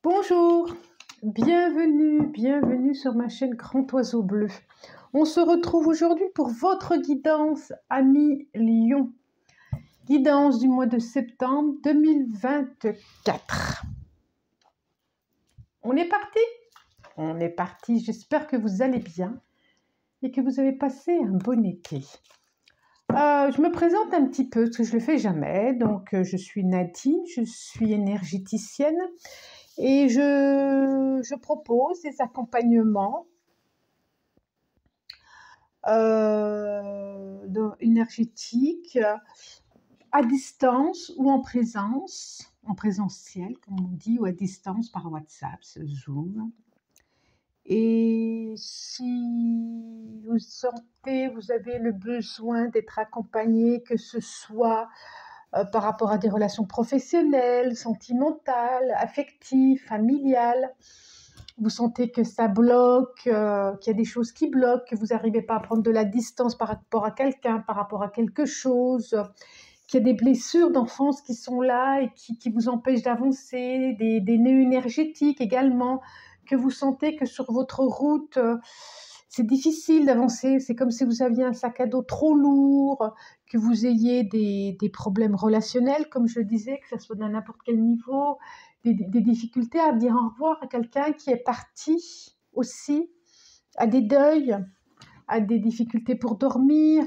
Bonjour, bienvenue sur ma chaîne Grand Oiseau Bleu. On se retrouve aujourd'hui pour votre guidance, amis Lion. Guidance du mois de septembre 2024. On est parti? On est parti, j'espère que vous allez bien et que vous avez passé un bon été. Je me présente un petit peu, parce que je ne le fais jamais. Donc, je suis Nadine, je suis énergéticienne et je propose des accompagnements énergétiques à distance ou en présentiel, comme on dit, ou à distance par WhatsApp, Zoom. Et si vous sentez, vous avez le besoin d'être accompagné, que ce soit par rapport à des relations professionnelles, sentimentales, affectives, familiales, vous sentez que ça bloque, qu'il y a des choses qui bloquent, que vous n'arrivez pas à prendre de la distance par rapport à quelqu'un, par rapport à quelque chose, qu'il y a des blessures d'enfance qui sont là et qui vous empêchent d'avancer, des nœuds énergétiques également, que vous sentez que sur votre route, c'est difficile d'avancer, c'est comme si vous aviez un sac à dos trop lourd, que vous ayez des problèmes relationnels, comme je le disais, que ce soit dans n'importe quel niveau, des difficultés à dire au revoir à quelqu'un qui est parti aussi, à des deuils, à des difficultés pour dormir,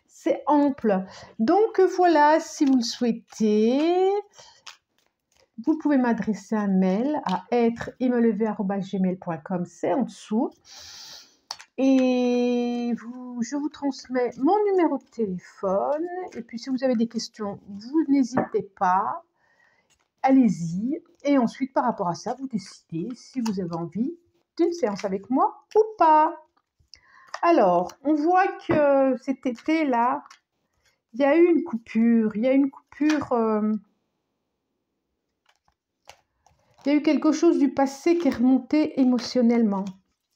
c'est ample. Donc voilà, si vous le souhaitez, vous pouvez m'adresser un mail à être-gmail.com, c'est en dessous. Et je vous transmets mon numéro de téléphone. Et puis, si vous avez des questions, vous n'hésitez pas. Allez-y. Et ensuite, par rapport à ça, vous décidez si vous avez envie d'une séance avec moi ou pas. Alors, on voit que cet été-là, il y a eu une coupure. Il y a une coupure... il y a eu quelque chose du passé qui est remonté émotionnellement.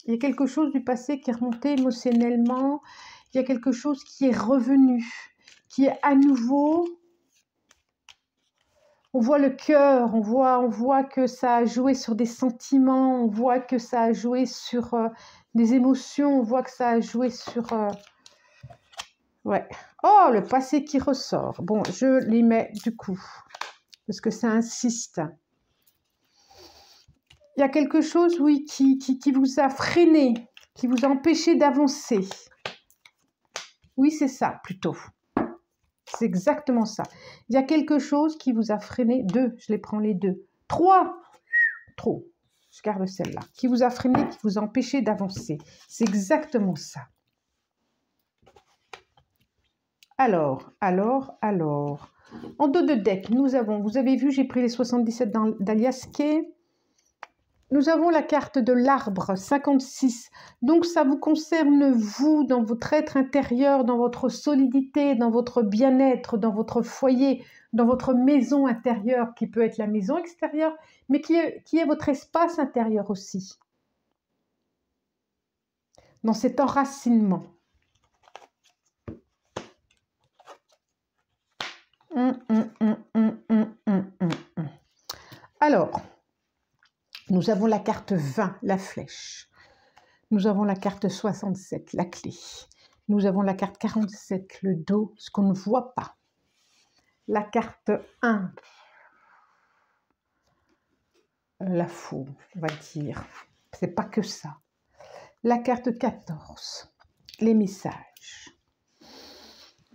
Il y a quelque chose du passé qui est remonté émotionnellement. Il y a quelque chose qui est revenu, qui est à nouveau. On voit le cœur, on voit que ça a joué sur des sentiments, on voit que ça a joué sur des émotions, on voit que ça a joué sur... ouais. Oh, le passé qui ressort. Bon, je les mets du coup, parce que ça insiste. Il y a quelque chose, oui, qui vous a freiné, qui vous a empêché d'avancer. Oui, c'est ça, plutôt. C'est exactement ça. Il y a quelque chose qui vous a freiné. 2, je les prends les 2. 3, trop. Je garde celle-là. Qui vous a freiné, qui vous a empêché d'avancer. C'est exactement ça. Alors. En dos de deck, nous avons, vous avez vu, j'ai pris les 77 d'Alias Kay. Nous avons la carte de l'arbre, 56. Donc, ça vous concerne, vous, dans votre être intérieur, dans votre solidité, dans votre bien-être, dans votre foyer, dans votre maison intérieure, qui peut être la maison extérieure, mais qui est votre espace intérieur aussi. Dans cet enracinement. Alors, nous avons la carte 20, la flèche. Nous avons la carte 67, la clé. Nous avons la carte 47, le dos, ce qu'on ne voit pas. La carte 1, la faux, on va dire. C'est pas que ça. La carte 14, les messages.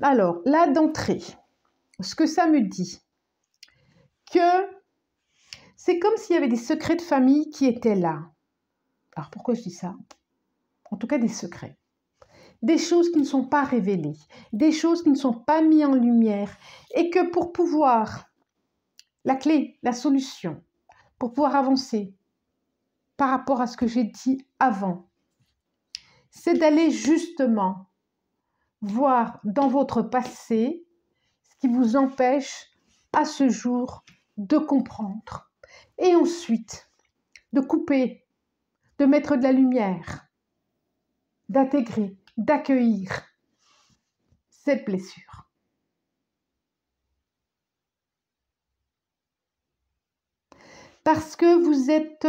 Alors, là d'entrée, ce que ça me dit, que c'est comme s'il y avait des secrets de famille qui étaient là. Alors, pourquoi je dis ça? En tout cas, des secrets. Des choses qui ne sont pas révélées, des choses qui ne sont pas mises en lumière, et que pour pouvoir, la clé, la solution, pour pouvoir avancer par rapport à ce que j'ai dit avant, c'est d'aller justement voir dans votre passé ce qui vous empêche à ce jour de comprendre, et ensuite de couper, de mettre de la lumière, d'intégrer, d'accueillir cette blessure. Parce que vous êtes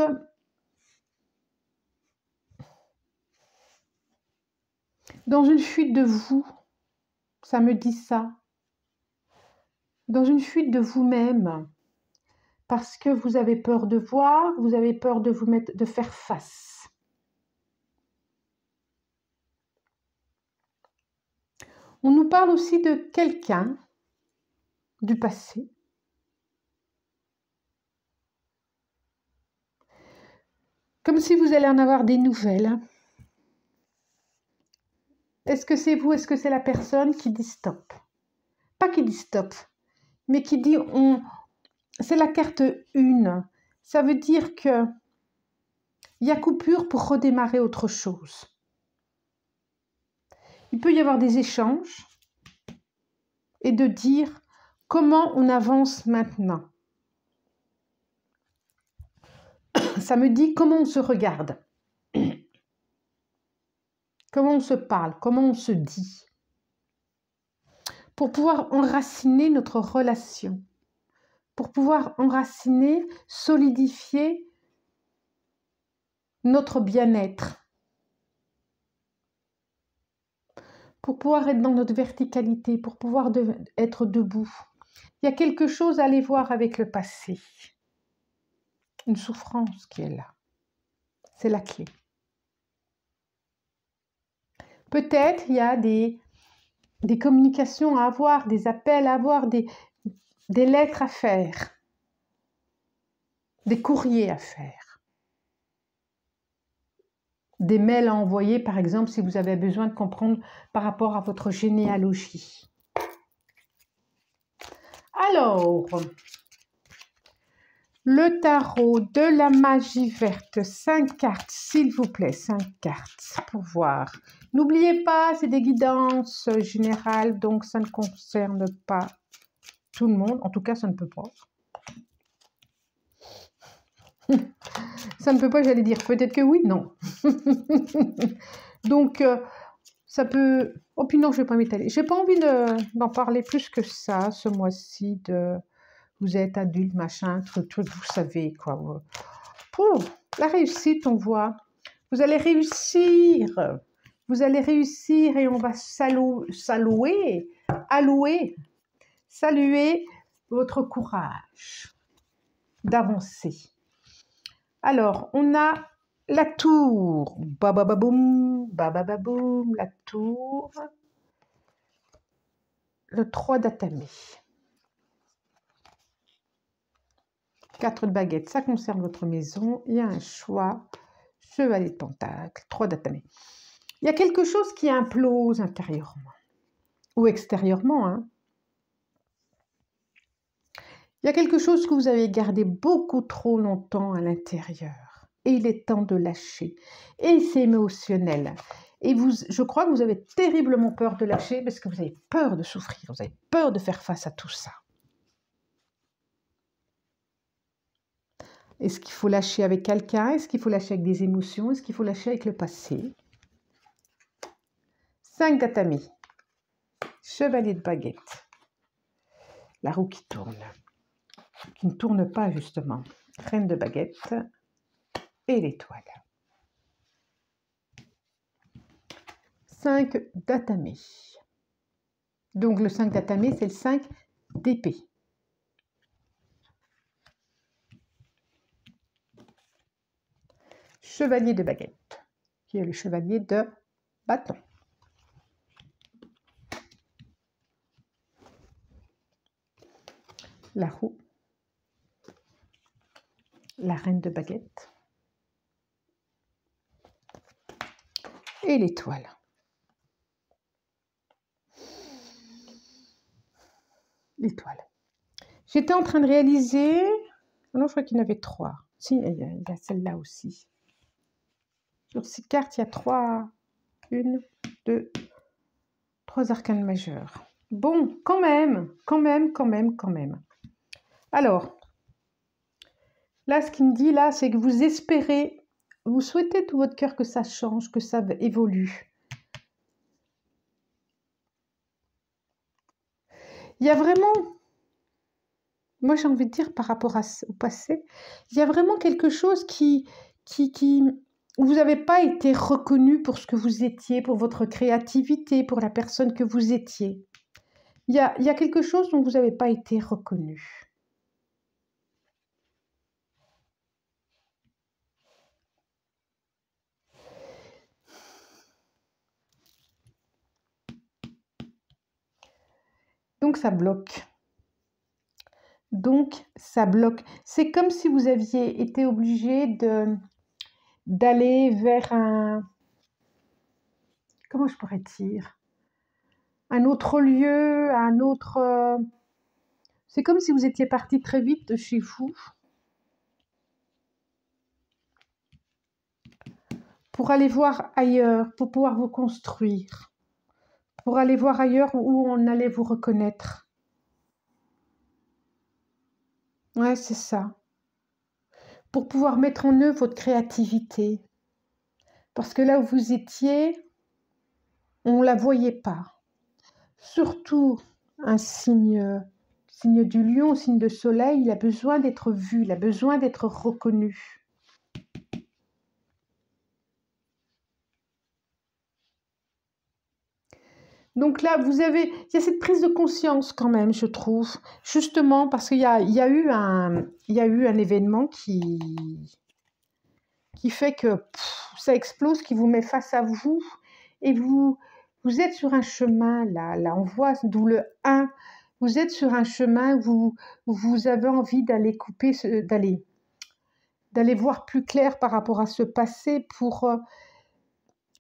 dans une fuite de vous. Ça me dit ça. Dans une fuite de vous-même. Parce que vous avez peur de voir, vous avez peur de vous mettre, de faire face. On nous parle aussi de quelqu'un du passé. Comme si vous allez en avoir des nouvelles. Est-ce que c'est vous, est-ce que c'est la personne qui dit stop? Pas qui dit stop, mais qui dit c'est la carte 1. Ça veut dire que il y a coupure pour redémarrer autre chose. Il peut y avoir des échanges et de dire comment on avance maintenant. Ça me dit comment on se regarde, comment on se parle, comment on se dit, pour pouvoir enraciner notre relation, pour pouvoir enraciner, solidifier notre bien-être, pour pouvoir être dans notre verticalité, pour pouvoir être debout. Il y a quelque chose à aller voir avec le passé, une souffrance qui est là. C'est la clé. Peut-être il y a des communications à avoir, des appels à avoir, des lettres à faire, des courriers à faire, des mails à envoyer, par exemple, si vous avez besoin de comprendre par rapport à votre généalogie. Alors, le tarot de la magie verte, 5 cartes, s'il vous plaît, 5 cartes pour voir. N'oubliez pas, c'est des guidances générales, donc ça ne concerne pas tout le monde. En tout cas, ça ne peut pas. Ça ne peut pas, j'allais dire. Peut-être que oui, non. Donc, ça peut... Oh, puis non, je ne vais pas m'étaler. Je n'ai pas envie d'en parler plus que ça, ce mois-ci, de... Vous êtes adulte, machin, truc, vous savez, quoi. Pour la réussite, on voit. Vous allez réussir. Vous allez réussir et on va saluer votre courage d'avancer. Alors, on a la tour. Babababoum, babababoum, la tour. Le 3 d'Atami. 4 de baguettes, ça concerne votre maison. Il y a un choix. Chevalier de Pentacle, 3 d'Atami. Il y a quelque chose qui implose intérieurement ou extérieurement. Hein. Il y a quelque chose que vous avez gardé beaucoup trop longtemps à l'intérieur. Et il est temps de lâcher. Et c'est émotionnel. Et je crois que vous avez terriblement peur de lâcher parce que vous avez peur de souffrir. Vous avez peur de faire face à tout ça. Est-ce qu'il faut lâcher avec quelqu'un? Est-ce qu'il faut lâcher avec des émotions? Est-ce qu'il faut lâcher avec le passé? 5 d'Atami. Chevalier de baguette. La roue qui tourne. Qui ne tourne pas justement. Reine de baguette. Et l'étoile. 5 d'Atami. Donc le 5 d'Atami, c'est le 5 d'épée. Chevalier de baguette, qui est le chevalier de bâton. La roue. La reine de baguette. Et l'étoile. L'étoile. J'étais en train de réaliser... Non, je crois qu'il y en avait 3. Si, il y a celle-là aussi. Sur ces cartes, il y a 3... 1, 2, 3 arcanes majeures. Bon, quand même. Alors, là, ce qu'il me dit, là, c'est que vous espérez, vous souhaitez tout votre cœur que ça change, que ça évolue. Il y a vraiment moi j'ai envie de dire par rapport au passé, il y a vraiment quelque chose où vous n'avez pas été reconnu pour ce que vous étiez, pour votre créativité, pour la personne que vous étiez. Il y a quelque chose dont vous n'avez pas été reconnu. Donc ça bloque. Donc ça bloque. C'est comme si vous aviez été obligé d'aller vers un... Comment je pourrais dire? Un autre lieu, un autre... C'est comme si vous étiez parti très vite de chez vous pour aller voir ailleurs, pour pouvoir vous construire, pour aller voir ailleurs où on allait vous reconnaître. Ouais, c'est ça. Pour pouvoir mettre en œuvre votre créativité. Parce que là où vous étiez, on ne la voyait pas. Surtout un signe du lion, signe de soleil, il a besoin d'être vu, il a besoin d'être reconnu. Donc là, il y a cette prise de conscience quand même, je trouve, justement parce qu'il y a eu un événement qui fait que ça explose, qui vous met face à vous, et vous êtes sur un chemin, là on voit, d'où le 1, vous êtes sur un chemin où vous avez envie d'aller d'aller voir plus clair par rapport à ce passé,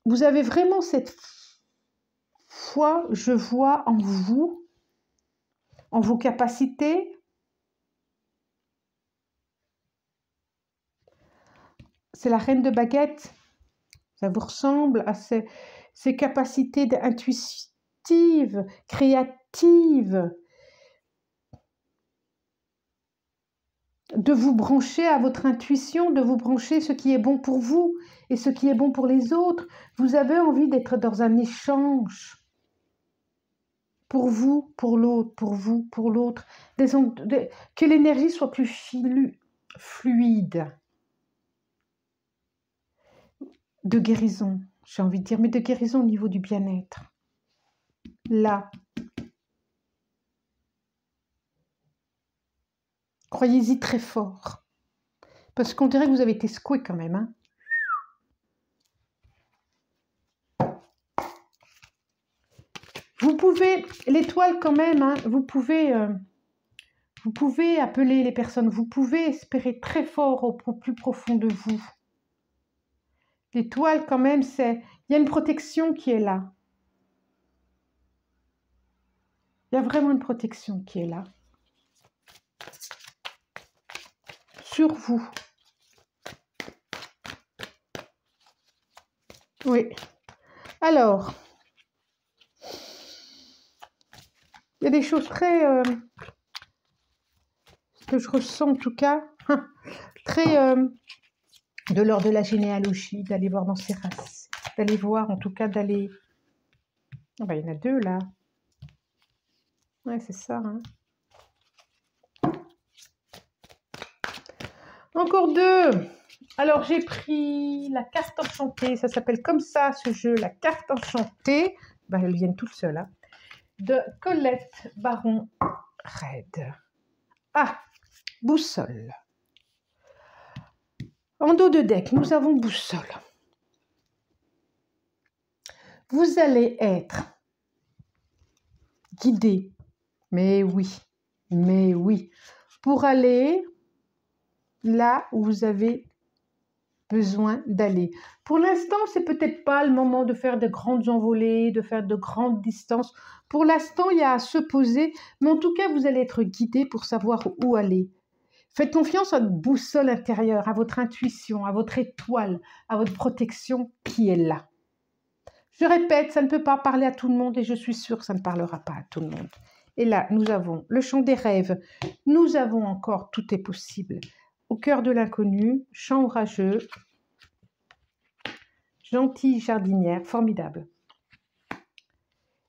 vous avez vraiment cette foi, je vois en vous, en vos capacités. C'est la reine de baguette. Ça vous ressemble à ces capacités intuitives, créatives, de vous brancher à votre intuition, de vous brancher ce qui est bon pour vous et ce qui est bon pour les autres. Vous avez envie d'être dans un échange pour vous, pour l'autre, pour vous, pour l'autre, que l'énergie soit plus fluide, de guérison, j'ai envie de dire, mais de guérison au niveau du bien-être. Là, croyez-y très fort, parce qu'on dirait que vous avez été secoué quand même, hein. Vous pouvez, l'étoile quand même, hein, vous pouvez appeler les personnes, vous pouvez espérer très fort au plus profond de vous. L'étoile quand même, il y a une protection qui est là. Il y a vraiment une protection qui est là. Sur vous. Oui. Alors, il y a des choses très... que je ressens en tout cas, très de l'ordre de la généalogie, d'aller voir dans ses races, d'aller voir en tout cas, d'aller... Oh ben, il y en a deux là. Ouais, c'est ça. Hein. Encore deux. Alors, j'ai pris la carte enchantée. Ça s'appelle comme ça, ce jeu, la carte enchantée. Ben, elles viennent toutes seules. Hein. De Colette Baron-Red. Ah, boussole. En dos de deck, nous avons boussole. Vous allez être guidé. Mais oui. Pour aller là où vous avez besoin d'aller. Pour l'instant, c'est peut-être pas le moment de faire de grandes envolées, de faire de grandes distances. Pour l'instant, il y a à se poser, mais en tout cas, vous allez être guidé pour savoir où aller. Faites confiance à votre boussole intérieure, à votre intuition, à votre étoile, à votre protection qui est là. Je répète, ça ne peut pas parler à tout le monde et je suis sûre que ça ne parlera pas à tout le monde. Et là, nous avons le chant des rêves. Nous avons encore Tout est possible. Au cœur de l'inconnu, chant orageux, gentille jardinière, formidable.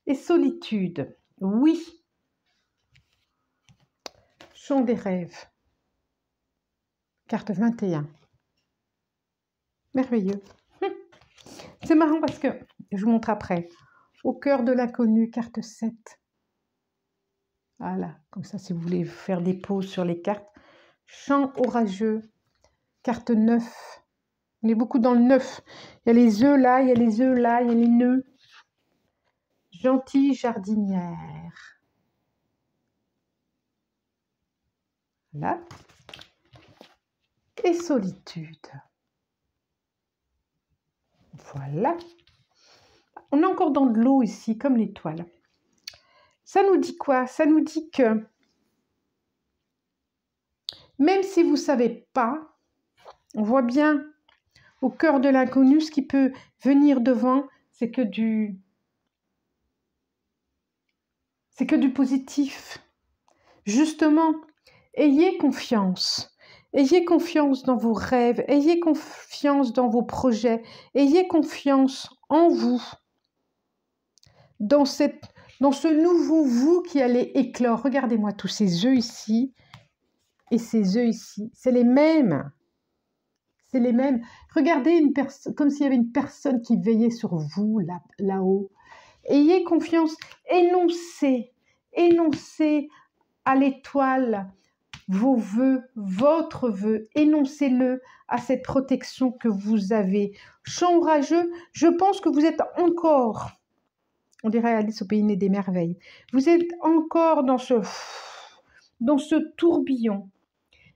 Et solitude, oui. Champ des rêves. Carte 21. Merveilleux. C'est marrant parce que, je vous montre après, au cœur de l'inconnu, carte 7. Voilà, comme ça, si vous voulez faire des pauses sur les cartes. Champ orageux, carte 9. On est beaucoup dans le 9. Il y a les œufs là, il y a les œufs là, il y a les nœuds. Gentille jardinière. Voilà. Et solitude. Voilà. On est encore dans de l'eau ici, comme l'étoile. Ça nous dit quoi? Ça nous dit que même si vous ne savez pas, on voit bien au cœur de l'inconnu, ce qui peut venir devant, c'est que du positif. Justement, ayez confiance. Ayez confiance dans vos rêves, ayez confiance dans vos projets, ayez confiance en vous, dans ce nouveau vous qui allait éclore. Regardez-moi tous ces œufs ici et ces œufs ici, c'est les mêmes. C'est les mêmes. Regardez comme s'il y avait une personne qui veillait sur vous là-haut. Ayez confiance, énoncez à l'étoile vos vœux, votre vœu, énoncez-le à cette protection que vous avez. Champ orageux, je pense que vous êtes encore, on dirait Alice au pays des merveilles, vous êtes encore dans ce tourbillon,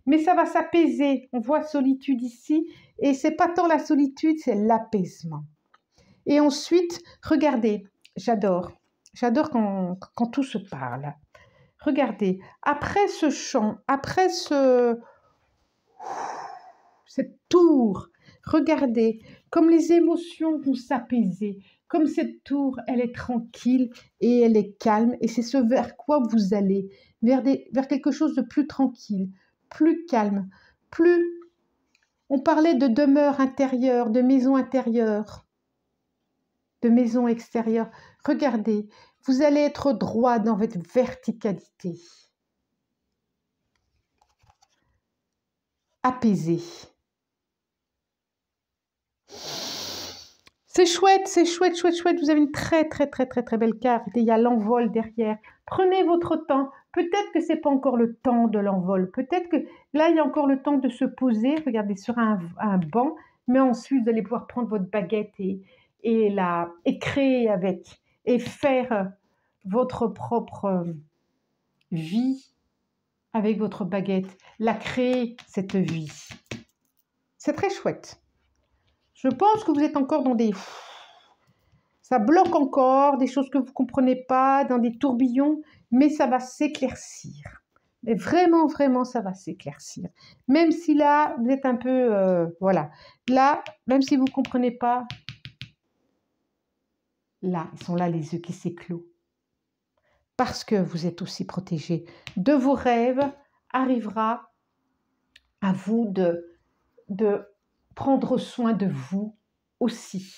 mais ça va s'apaiser. On voit solitude ici, et c'est pas tant la solitude, c'est l'apaisement. Et ensuite, regardez, j'adore quand tout se parle. Regardez, après ce chant, après cette tour, regardez comme les émotions vont s'apaiser, comme cette tour, elle est tranquille et elle est calme, et c'est ce vers quoi vous allez, vers quelque chose de plus tranquille, plus calme, plus... On parlait de demeure intérieure, de maison intérieure, de maison extérieure. Regardez, vous allez être droit dans votre verticalité. Apaisé. C'est chouette, chouette. Vous avez une très belle carte. Et il y a l'envol derrière. Prenez votre temps. Peut-être que ce n'est pas encore le temps de l'envol. Peut-être que là, il y a encore le temps de se poser. Regardez, sur un banc. Mais ensuite, vous allez pouvoir prendre votre baguette et créer avec. Et faire votre propre vie avec votre baguette. La créer, cette vie. C'est très chouette. Je pense que vous êtes encore dans des... Ça bloque encore, des choses que vous ne comprenez pas, dans des tourbillons, mais ça va s'éclaircir. Mais vraiment, ça va s'éclaircir. Même si là, vous êtes un peu... voilà. Là, même si vous ne comprenez pas, là, ils sont là les œufs qui s'éclosent. Parce que vous êtes aussi protégé de vos rêves, arrivera à vous de prendre soin de vous aussi.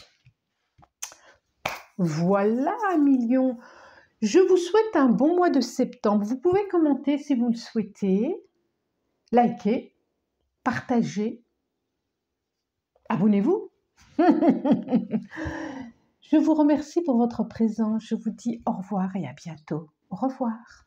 Voilà, million. Je vous souhaite un bon mois de septembre. Vous pouvez commenter si vous le souhaitez, liker, partager, abonnez-vous. Je vous remercie pour votre présence. Je vous dis au revoir et à bientôt. Au revoir.